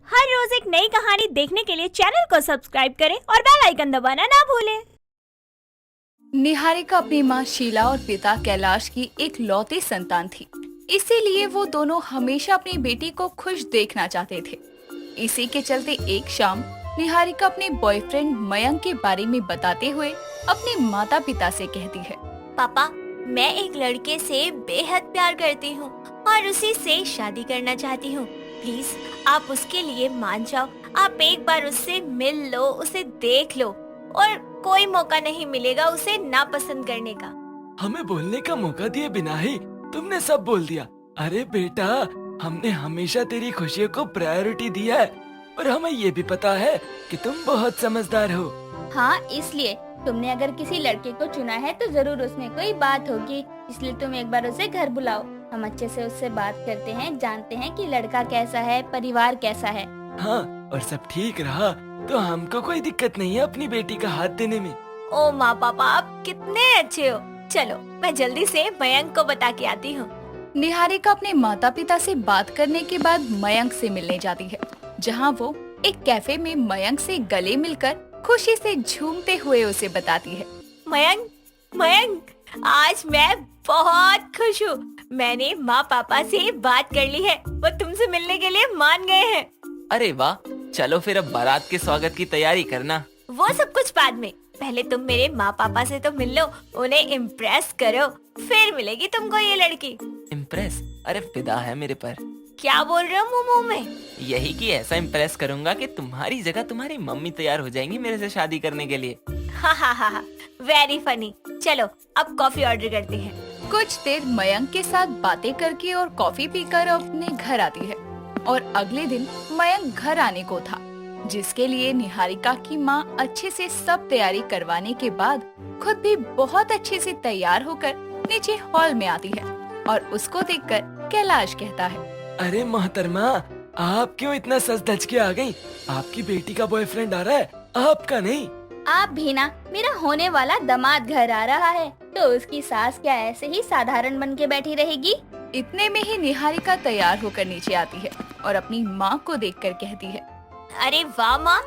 हर रोज एक नई कहानी देखने के लिए चैनल को सब्सक्राइब करें और बेल आइकन दबाना ना भूलें। निहारिका अपनी माँ शीला और पिता कैलाश की एक लौती संतान थी, इसीलिए वो दोनों हमेशा अपनी बेटी को खुश देखना चाहते थे। इसी के चलते एक शाम निहारिका अपने बॉयफ्रेंड मयंक के बारे में बताते हुए अपने माता पिता से कहती है, पापा, मैं एक लड़के से बेहद प्यार करती हूँ और उसी से शादी करना चाहती हूँ। प्लीज आप उसके लिए मान जाओ। आप एक बार उससे मिल लो, उसे देख लो और कोई मौका नहीं मिलेगा उसे नापसंद करने का। हमें बोलने का मौका दिए बिना ही तुमने सब बोल दिया। अरे बेटा, हमने हमेशा तेरी खुशियों को प्रायोरिटी दिया है और हमें ये भी पता है कि तुम बहुत समझदार हो। हाँ, इसलिए तुमने अगर किसी लड़के को चुना है तो जरूर उसमें कोई बात होगी, इसलिए तुम एक बार उसे घर बुलाओ। हम अच्छे से उससे बात करते हैं, जानते हैं कि लड़का कैसा है, परिवार कैसा है। हाँ, और सब ठीक रहा तो हमको कोई दिक्कत नहीं है अपनी बेटी का हाथ देने में। ओ माँ पापा, आप कितने अच्छे हो। चलो मैं जल्दी से मयंक को बता के आती हूँ। निहारिका अपने माता पिता से बात करने के बाद मयंक से मिलने जाती है, जहाँ वो एक कैफे में मयंक से गले मिलकर खुशी से झूमते हुए उसे बताती है, मयंक, मयंक, आज मैं बहुत खुश हूँ। मैंने माँ पापा से बात कर ली है, वो तुमसे मिलने के लिए मान गए हैं। अरे वाह, चलो फिर अब बारात के स्वागत की तैयारी करना। वो सब कुछ बाद में, पहले तुम मेरे माँ पापा से तो मिल लो, उन्हें इम्प्रेस करो, फिर मिलेगी तुमको ये लड़की। इम्प्रेस? अरे फिदा है मेरे पर। क्या बोल रहे हो मुंह मुंह में? यही कि ऐसा इम्प्रेस करूंगा कि तुम्हारी जगह तुम्हारी मम्मी तैयार हो जाएंगी मेरे से शादी करने के लिए। हा हा हा हा, वेरी फनी। चलो अब कॉफी ऑर्डर करते हैं। कुछ देर मयंक के साथ बातें करके और कॉफी पीकर अपने घर आती है और अगले दिन मयंक घर आने को था, जिसके लिए निहारिका की माँ अच्छे से सब तैयारी करवाने के बाद खुद भी बहुत अच्छे से तैयार होकर नीचे हॉल में आती है और उसको देखकर कैलाश कहता है, अरे मोहतरमा, आप क्यों इतना सज धज के आ गई? आपकी बेटी का बॉयफ्रेंड आ रहा है, आपका नहीं। आप भी ना, मेरा होने वाला दामाद घर आ रहा है तो उसकी सास क्या ऐसे ही साधारण बन के बैठी रहेगी? इतने में ही निहारिका तैयार होकर नीचे आती है और अपनी माँ को देखकर कहती है, अरे वाह माँ,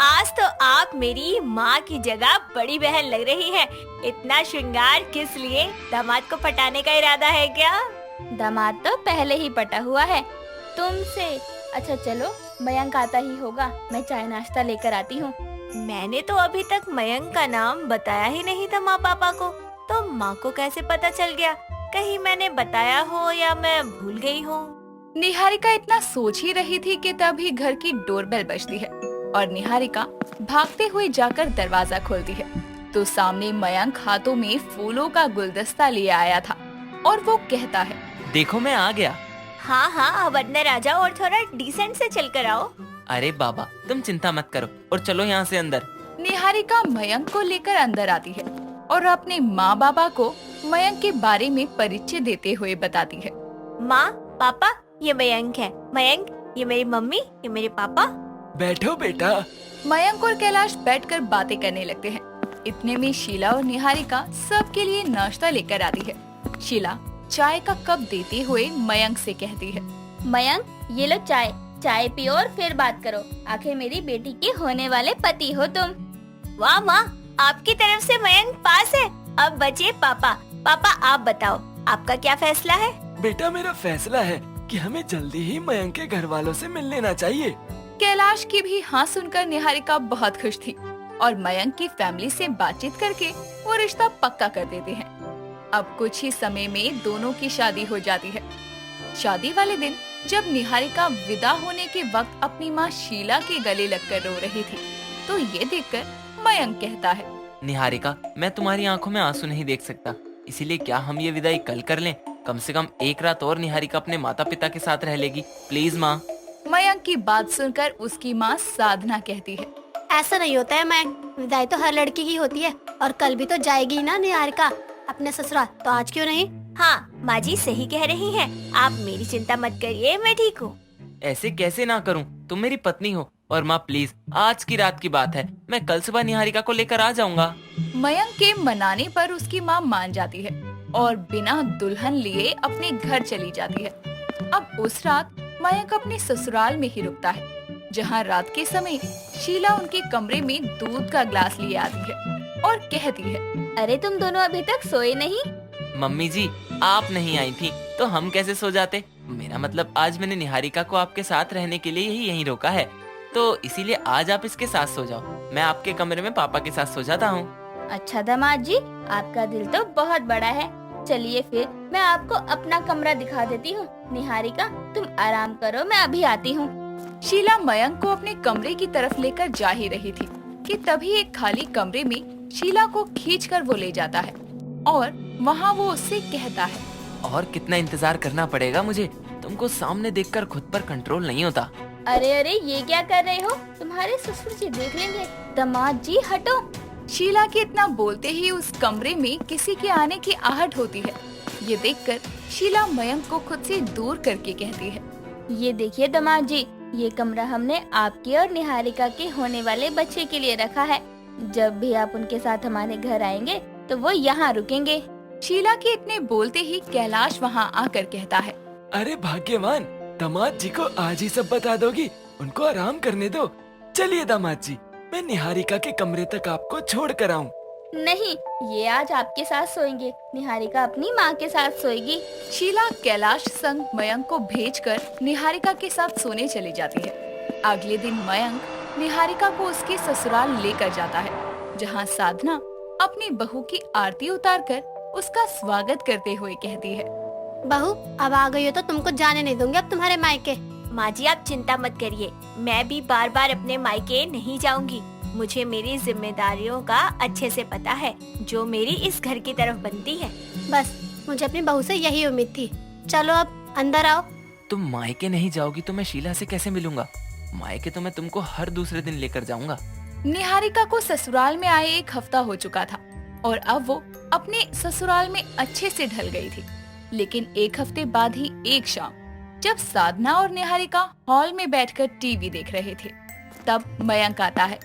आज तो आप मेरी माँ की जगह बड़ी बहन लग रही है। इतना श्रृंगार किस लिए? दामाद को पटाने का इरादा है क्या? दामाद तो पहले ही पटा हुआ है तुमसे। अच्छा चलो, मयंक आता ही होगा, मैं चाय नाश्ता लेकर आती हूँ। मैंने तो अभी तक मयंक का नाम बताया ही नहीं था माँ पापा को, तो माँ को कैसे पता चल गया? कहीं मैंने बताया हो या मैं भूल गई हूँ। निहारिका इतना सोच ही रही थी कि तभी घर की डोरबेल बजती है और निहारिका भागते हुए जाकर दरवाजा खोलती है तो सामने मयंक हाथों में फूलों का गुलदस्ता लिए आया था और वो कहता है, देखो मैं आ गया। हाँ हाँ, अब अंदर आ जाओ और थोड़ा डिसेंट से चल कर आओ। अरे बाबा, तुम चिंता मत करो और चलो यहाँ से अंदर। निहारिका मयंक को लेकर अंदर आती है और अपने माँ बाबा को मयंक के बारे में परिचय देते हुए बताती है, माँ पापा, ये मयंक है। मयंक, ये मेरी मम्मी, ये मेरे पापा। बैठो बेटा। मयंक और कैलाश बैठकर बातें करने लगते हैं। इतने में शीला और निहारिका सबके लिए नाश्ता लेकर आती है। शीला चाय का कप देते हुए मयंक से कहती है, मयंक, ये लो चाय, चाय पियो और फिर बात करो। आखिर मेरी बेटी के होने वाले पति हो तुम। वाह माँ, आपकी तरफ से मयंक पास है। अब बचे पापा। पापा आप बताओ, आपका क्या फैसला है? बेटा, मेरा फैसला है कि हमें जल्दी ही मयंक के घर वालों से मिल लेना चाहिए। कैलाश की भी हाँ सुनकर निहारिका बहुत खुश थी और मयंक की फैमिली से बातचीत करके वो रिश्ता पक्का कर देते हैं। अब कुछ ही समय में दोनों की शादी हो जाती है। शादी वाले दिन जब निहारिका विदा होने के वक्त अपनी माँ शीला के गले लगकर रो रही थी तो ये देखकर मयंक कहता है, निहारिका, मैं तुम्हारी आंखों में आंसू नहीं देख सकता, इसीलिए क्या हम ये विदाई कल कर लें? कम से कम एक रात और निहारिका अपने माता पिता के साथ रह लेगी। प्लीज माँ। मयंक की बात सुनकर उसकी माँ साधना कहती है, ऐसा नहीं होता है मयंक, विदाई तो हर लड़की की होती है और कल भी तो जाएगी ना निहारिका अपने ससुराल, तो आज क्यों नहीं? हाँ माँ जी सही कह रही हैं। आप मेरी चिंता मत करिए, मैं ठीक हूँ। ऐसे कैसे ना करूं? तुम मेरी पत्नी हो और माँ प्लीज, आज की रात की बात है, मैं कल सुबह निहारिका को लेकर आ जाऊंगा। मयंक के मनाने पर उसकी माँ मान जाती है और बिना दुल्हन लिए अपने घर चली जाती है। अब उस रात मयंक अपने ससुराल में ही रुकता है, जहाँ रात के समय शीला उनके कमरे में दूध का ग्लास लिए आती है और कहती है, अरे तुम दोनों अभी तक सोए नहीं? मम्मी जी, आप नहीं आई थी तो हम कैसे सो जाते। मेरा मतलब आज मैंने निहारिका को आपके साथ रहने के लिए ही यहीं रोका है, तो इसीलिए आज आप इसके साथ सो जाओ। मैं आपके कमरे में पापा के साथ सो जाता हूँ। अच्छा दामाद जी, आपका दिल तो बहुत बड़ा है। चलिए फिर मैं आपको अपना कमरा दिखा देती हूँ। निहारिका तुम आराम करो, मैं अभी आती हूँ। शीला मयंक को अपने कमरे की तरफ लेकर जा ही रही थी कि तभी एक खाली कमरे में शीला को खींचकर वो ले जाता है और वहाँ वो उससे कहता है, और कितना इंतजार करना पड़ेगा मुझे, तुमको सामने देखकर खुद पर कंट्रोल नहीं होता। अरे अरे ये क्या कर रहे हो? तुम्हारे ससुर जी देख लेंगे। दामाद जी हटो। शीला के इतना बोलते ही उस कमरे में किसी के आने की आहट होती है। ये देखकर शीला मयंक को खुद से दूर करके कहती है, ये देखिए दामाद जी, ये कमरा हमने आपके और निहारिका के होने वाले बच्चे के लिए रखा है। जब भी आप उनके साथ हमारे घर आएंगे तो वो यहाँ रुकेंगे। शीला के इतने बोलते ही कैलाश वहाँ आकर कहता है, अरे भाग्यवान, दामाद जी को आज ही सब बता दोगी, उनको आराम करने दो। चलिए दामाद जी, मैं निहारिका के कमरे तक आपको छोड़ कर आऊँ। नहीं, ये आज आपके साथ सोएंगे। निहारिका अपनी माँ के साथ सोएगी। शीला कैलाश संग मयंक को भेजकर निहारिका के साथ सोने चली जाती है। अगले दिन मयंक निहारिका को उसके ससुराल लेकर जाता है, जहाँ साधना अपनी बहू की आरती उतारकर उसका स्वागत करते हुए कहती है, बहू अब आ गई हो तो तुमको जाने नहीं दूंगी अब तुम्हारे मायके। माँ जी आप चिंता मत करिए, मैं भी बार बार अपने मायके नहीं जाऊंगी। मुझे मेरी जिम्मेदारियों का अच्छे से पता है, जो मेरी इस घर की तरफ बनती है। बस मुझे अपनी बहू से यही उम्मीद थी। चलो अब अंदर आओ। तुम मायके नहीं जाओगी तो मैं शीला से कैसे मिलूंगा? मायके तो मैं तुमको हर दूसरे दिन लेकर जाऊंगा। निहारिका को ससुराल में आए 1 हफ्ता हो चुका था और अब वो अपने ससुराल में अच्छे से ढल गई थी। लेकिन 1 हफ्ते बाद ही एक शाम जब साधना और निहारिका हॉल में बैठकर टीवी देख रहे थे, तब मयंक आता है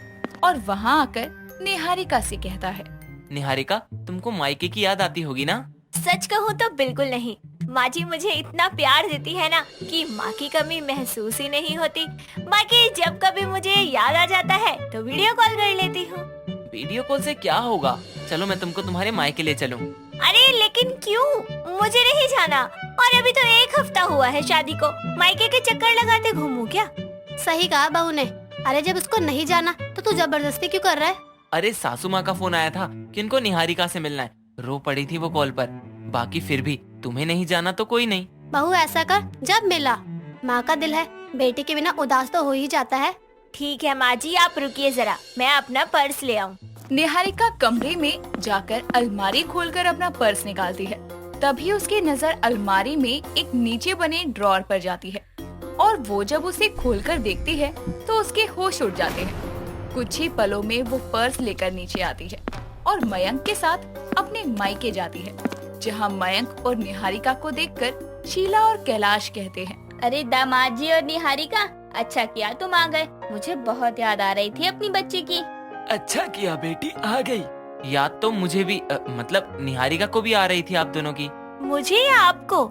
और वहाँ आकर निहारिका से कहता है, निहारिका, तुमको मायके की याद आती होगी ना? सच कहूँ तो बिल्कुल नहीं। माँ जी मुझे इतना प्यार देती है ना कि माँ की कमी महसूस ही नहीं होती। बाकी जब कभी मुझे याद आ जाता है तो वीडियो कॉल कर लेती हूँ। वीडियो कॉल से क्या होगा? चलो मैं तुमको तुम्हारे मायके ले चलूं। अरे लेकिन क्यों? मुझे नहीं जाना, और अभी तो 1 हफ्ता हुआ है शादी को। मायके के चक्कर लगाते घूमूं क्या? सही कहा बहू ने। अरे जब उसको नहीं जाना तो तू जबरदस्ती क्यों कर रहा है? अरे सासू माँ का फोन आया था कि उनको निहारिका से मिलना है। रो पड़ी थी वो कॉल पर। बाकी फिर भी तुम्हें नहीं जाना तो कोई नहीं। बहू ऐसा कर, जब मिला, माँ का दिल है, बेटी के बिना उदास तो हो ही जाता है। ठीक है माँ जी, आप रुकिए जरा, मैं अपना पर्स ले आऊँ। निहारिका कमरे में जाकर अलमारी खोलकर अपना पर्स निकालती है। तभी उसकी नजर अलमारी में एक नीचे बने ड्रॉर पर जाती है और वो जब उसे खोलकर देखती है तो उसके होश उड़ जाते हैं। कुछ ही पलों में वो पर्स लेकर नीचे आती है और मयंक के साथ अपने मायके जाती है, जहाँ मयंक और निहारिका को देखकर शीला और कैलाश कहते हैं, अरे दामाद जी और निहारिका, अच्छा किया तुम आ गए। मुझे बहुत याद आ रही थी अपनी बच्ची की। अच्छा किया बेटी आ गई। याद तो मुझे भी मतलब निहारिका को भी आ रही थी आप दोनों की। मुझे या आपको?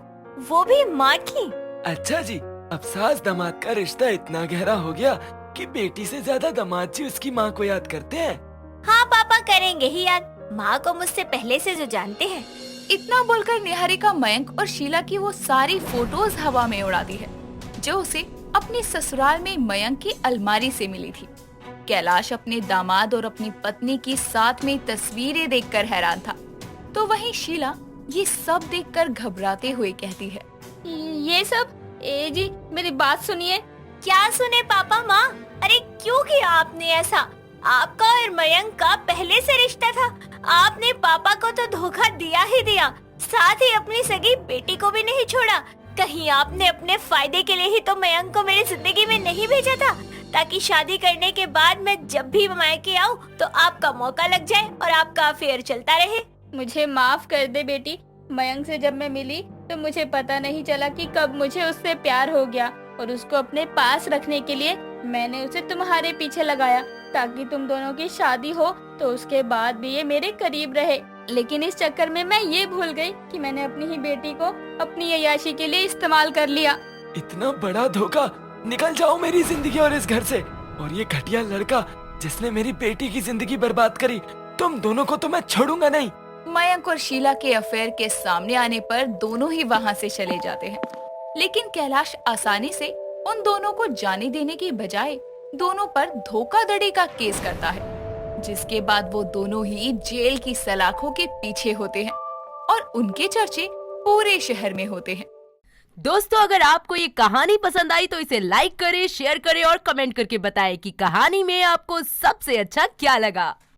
वो भी माँ की? अच्छा जी, अब सास दामाद का रिश्ता इतना गहरा हो गया कि बेटी से ज्यादा दामाद जी उसकी माँ को याद करते हैं। हाँ पापा करेंगे ही याद, माँ को मुझसे पहले से जो जानते हैं। इतना बोलकर निहारिका मयंक और शीला की वो सारी फोटोज हवा में उड़ाती है जो उसे अपने ससुराल में मयंक की अलमारी से मिली थी। कैलाश अपने दामाद और अपनी पत्नी की साथ में तस्वीरें देखकर हैरान था, तो वहीं शीला ये सब देखकर घबराते हुए कहती है, ये सब? ए जी मेरी बात सुनिए। क्या सुने पापा माँ? अरे क्यों किया आपने ऐसा? आपका और मयंक का पहले से रिश्ता था। आपने पापा को तो धोखा दिया ही दिया, साथ ही अपनी सगी बेटी को भी नहीं छोड़ा। कहीं आपने अपने फायदे के लिए ही तो मयंक को मेरी जिंदगी में नहीं भेजा था, ताकि शादी करने के बाद मैं जब भी मायके आऊँ तो आपका मौका लग जाए और आपका अफेयर चलता रहे। मुझे माफ कर दे बेटी। मयंक से जब मैं मिली तो मुझे पता नहीं चला कि कब मुझे उससे प्यार हो गया, और उसको अपने पास रखने के लिए मैंने उसे तुम्हारे पीछे लगाया ताकि तुम दोनों की शादी हो, तो उसके बाद भी ये मेरे करीब रहे। लेकिन इस चक्कर में मैं ये भूल गई कि मैंने अपनी ही बेटी को अपनी अय्याशी के लिए इस्तेमाल कर लिया। इतना बड़ा धोखा निकल जाओ मेरी जिंदगी और इस घर से। और ये घटिया लड़का जिसने मेरी बेटी की जिंदगी बर्बाद करी, तुम दोनों को तो मैं छोड़ूंगा नहीं। मयंक और शीला के अफेयर के सामने आने पर दोनों ही वहाँ से चले जाते हैं। लेकिन कैलाश आसानी से उन दोनों को जाने देने की बजाय दोनों पर धोखाधड़ी का केस करता है, जिसके बाद वो दोनों ही जेल की सलाखों के पीछे होते हैं और उनके चर्चे पूरे शहर में होते हैं। दोस्तों, अगर आपको ये कहानी पसंद आई तो इसे लाइक करें, शेयर करें और कमेंट करके बताएं कि कहानी में आपको सबसे अच्छा क्या लगा।